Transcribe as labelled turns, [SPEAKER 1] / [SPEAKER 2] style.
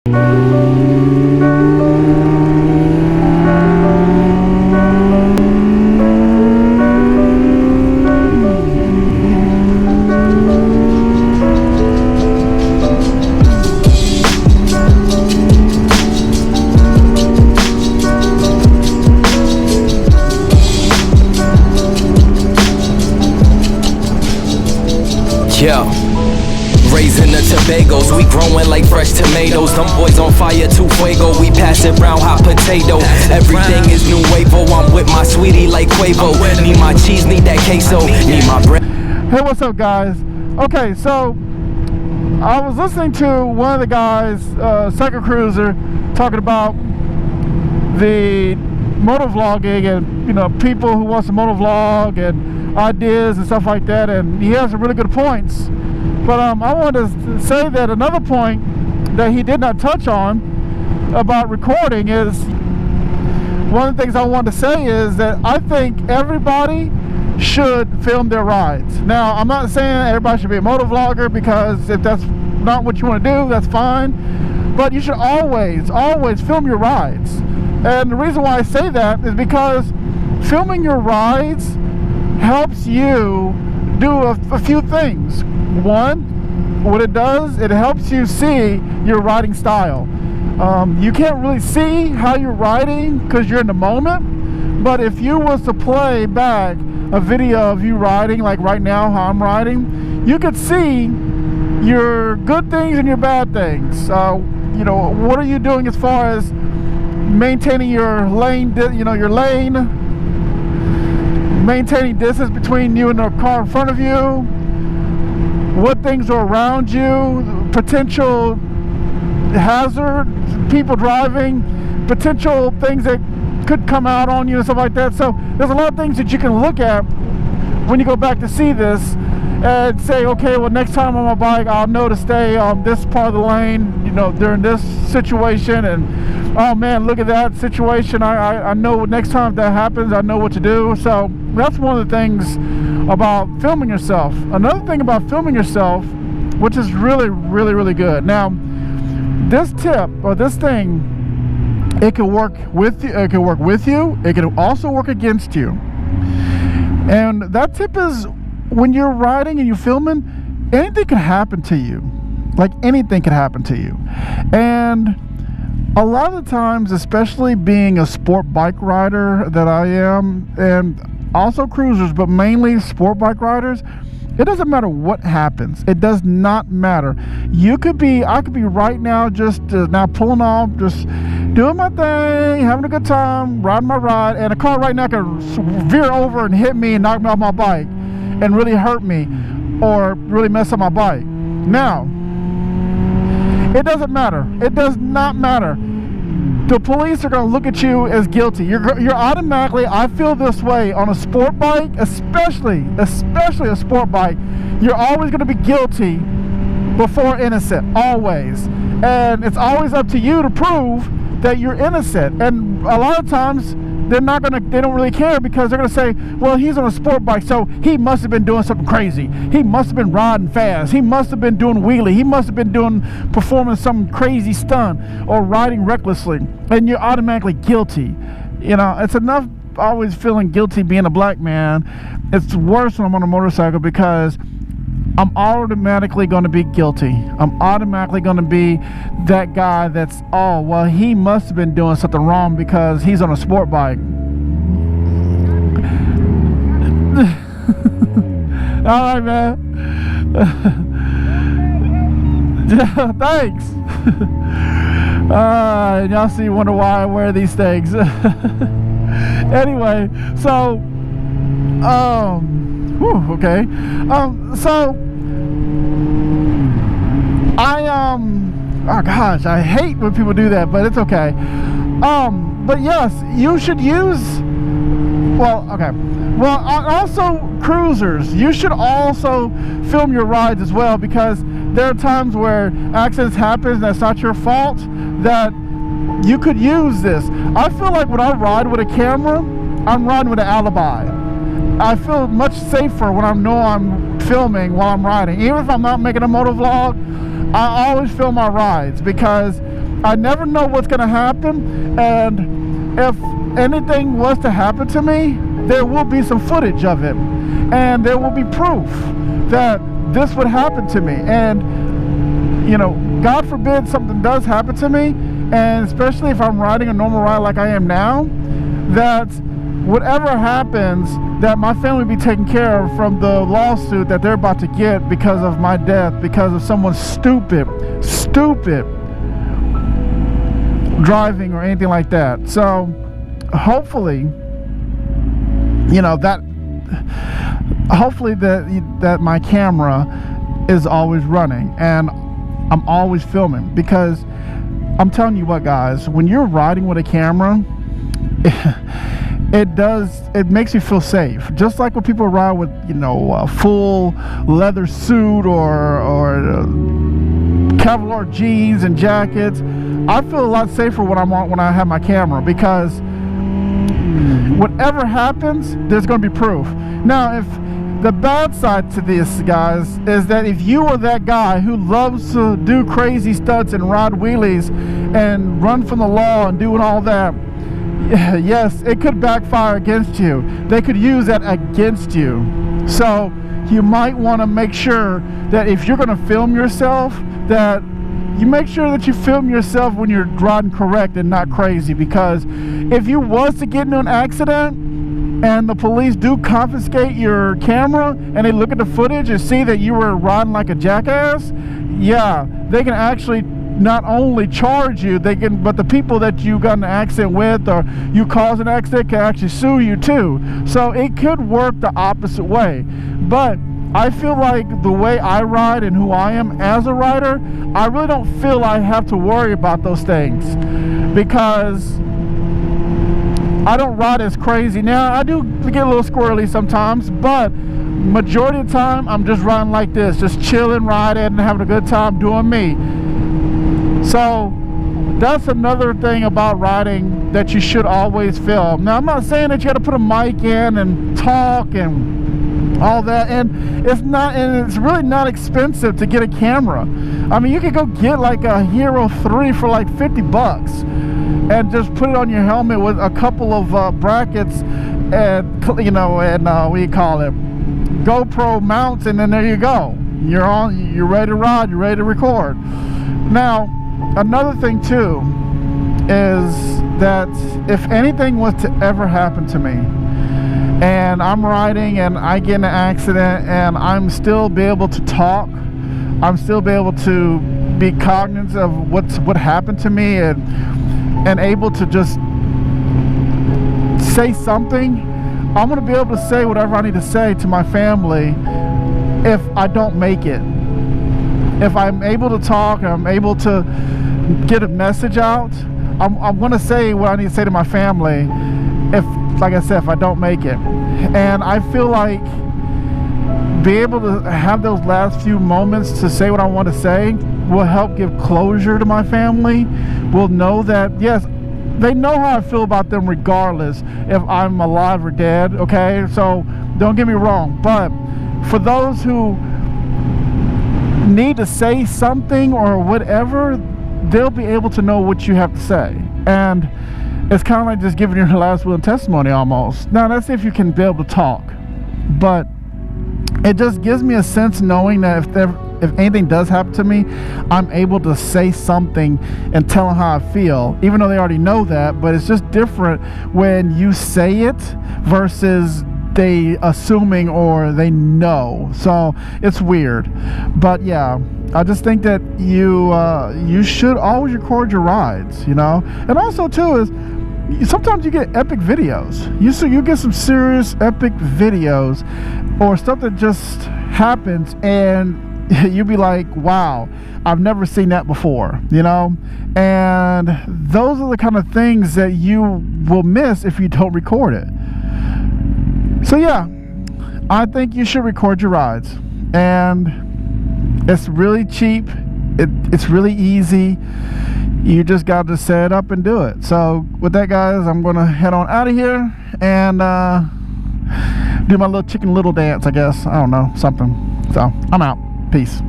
[SPEAKER 1] Yo, raising the Tobagos, we growing like fresh tomatoes. Them boys on fire, tu fuego, we pass it round hot potato. Everything is nuevo, I'm with my sweetie like Quavo. Need my cheese, need that queso, need my bread.
[SPEAKER 2] Hey, what's up, guys? Okay, so I was listening to one of the guys, Second Cruiser, talking about the motovlogging and, you know, people who wants to motovlog and ideas and stuff like that, and he has some really good points. But I wanted to say that another point that he did not touch on about recording is, one of the things I wanted to say is that I think everybody should film their rides. Now, I'm not saying everybody should be a motovlogger, because if that's not what you want to do, that's fine, but you should always film your rides. And the reason why I say that is because filming your rides helps you do a few things. One, what it does, it helps you see your riding style. You can't really see how you're riding because you're in the moment, but if you was to play back a video of you riding, like right now how I'm riding, you could see your good things and your bad things. You know, what are you doing as far as maintaining your lane, maintaining distance between you and the car in front of you, what things are around you, potential hazard, people driving, potential things that could come out on you and stuff like that. So there's a lot of things that you can look at when you go back to see this and say, okay, well, next time on my bike I'll know to stay on this part of the lane, you know, during this situation. And oh man, look at that situation, I know next time that happens, I know what to do. So that's one of the things about filming yourself. Another thing about filming yourself, which is really good. Now, this tip or this thing, it can work with you, it can also work against you. And that tip is, when you're riding and you're filming, anything can happen to you. Like anything can happen to you. And a lot of the times, especially being a sport bike rider that I am, and also cruisers, but mainly sport bike riders, it doesn't matter what happens. It does not matter. I could be right now just now pulling off, just doing my thing, having a good time, riding my ride, and a car right now can veer over and hit me and knock me off my bike and really hurt me or really mess up my bike. Now, it doesn't matter. It does not matter. The police are going to look at you as guilty. You're automatically, I feel this way, on a sport bike, especially a sport bike, you're always going to be guilty before innocent, always. And it's always up to you to prove that you're innocent. And a lot of times they don't really care, because they're going to say, well, he's on a sport bike, so he must have been doing something crazy. He must have been riding fast. He must have been doing wheelie. He must have been performing some crazy stunt or riding recklessly. And you're automatically guilty. You know, it's enough always feeling guilty being a black man. It's worse when I'm on a motorcycle, because I'm automatically going to be guilty. I'm automatically going to be that guy that's, oh, well, he must have been doing something wrong because he's on a sport bike. All right, man. Yeah, thanks. Y'all see, wonder why I wear these things. Anyway, so, okay. So oh gosh, I hate when people do that, but it's okay. But yes, you should use, also cruisers, you should also film your rides as well, because there are times where accidents happen that's not your fault, that you could use this. I feel like when I ride with a camera, I'm riding with an alibi. I feel much safer when I know I'm filming while I'm riding. Even if I'm not making a motovlog, I always film my rides, because I never know what's going to happen, and if anything was to happen to me, there will be some footage of it, and there will be proof that this would happen to me. And you know, God forbid something does happen to me, and especially if I'm riding a normal ride like I am now, that whatever happens, that my family will be taken care of from the lawsuit that they're about to get because of my death, because of someone's stupid driving or anything like that. So hopefully, you know, hopefully that my camera is always running and I'm always filming, because I'm telling you what, guys, when you're riding with a camera, it makes you feel safe. Just like when people ride with, you know, a full leather suit or Kevlar jeans and jackets, I feel a lot safer when I have my camera, because whatever happens, there's going to be proof. Now, if the bad side to this, guys, is that if you are that guy who loves to do crazy stunts and ride wheelies and run from the law and doing all that, yes, it could backfire against you. They could use that against you. So you might want to make sure that if you're going to film yourself, that you make sure that you film yourself when you're riding correct and not crazy. Because if you was to get into an accident and the police do confiscate your camera and they look at the footage and see that you were riding like a jackass, yeah, they can actually not only charge you, but the people that you got in an accident with or you caused an accident can actually sue you too. So it could work the opposite way. But I feel like the way I ride and who I am as a rider, I really don't feel I have to worry about those things, because I don't ride as crazy. Now, I do get a little squirrely sometimes, but majority of the time, I'm just riding like this, just chilling, riding, and having a good time doing me. So that's another thing about riding that you should always film. Now, I'm not saying that you got to put a mic in and talk and all that, and it's really not expensive to get a camera. I mean, you could go get like a Hero 3 for like $50 and just put it on your helmet with a couple of brackets and, you know, and what do you call it, GoPro mounts, and then there you go. You're ready to ride, you're ready to record. Now, another thing too is that if anything was to ever happen to me and I'm riding and I get in an accident and I'm still be able to talk, I'm still be able to be cognizant of what happened to me and able to just say something, I'm going to be able to say whatever I need to say to my family if I don't make it. If I'm able to talk and I'm able to get a message out, I'm going to say what I need to say to my family if, like I said, if I don't make it. And I feel like being able to have those last few moments to say what I want to say will help give closure to my family. Will know that, yes, they know how I feel about them regardless if I'm alive or dead, okay? So don't get me wrong, but for those who need to say something or whatever, they'll be able to know what you have to say. And it's kind of like just giving your last will and testimony almost. Now, that's if you can be able to talk, but it just gives me a sense knowing that if anything does happen to me, I'm able to say something and tell them how I feel, even though they already know that. But it's just different when you say it versus they assuming or they know. So it's weird. But yeah, I just think that you should always record your rides, you know. And also too is sometimes you get epic videos. You get some serious epic videos or stuff that just happens and you'll be like, wow, I've never seen that before, you know. And those are the kind of things that you will miss if you don't record it. So yeah, I think you should record your rides, and it's really cheap. It's really easy. You just got to set it up and do it. So with that, guys, I'm gonna head on out of here and do my little Chicken Little dance, I guess. I don't know, something. So I'm out. Peace.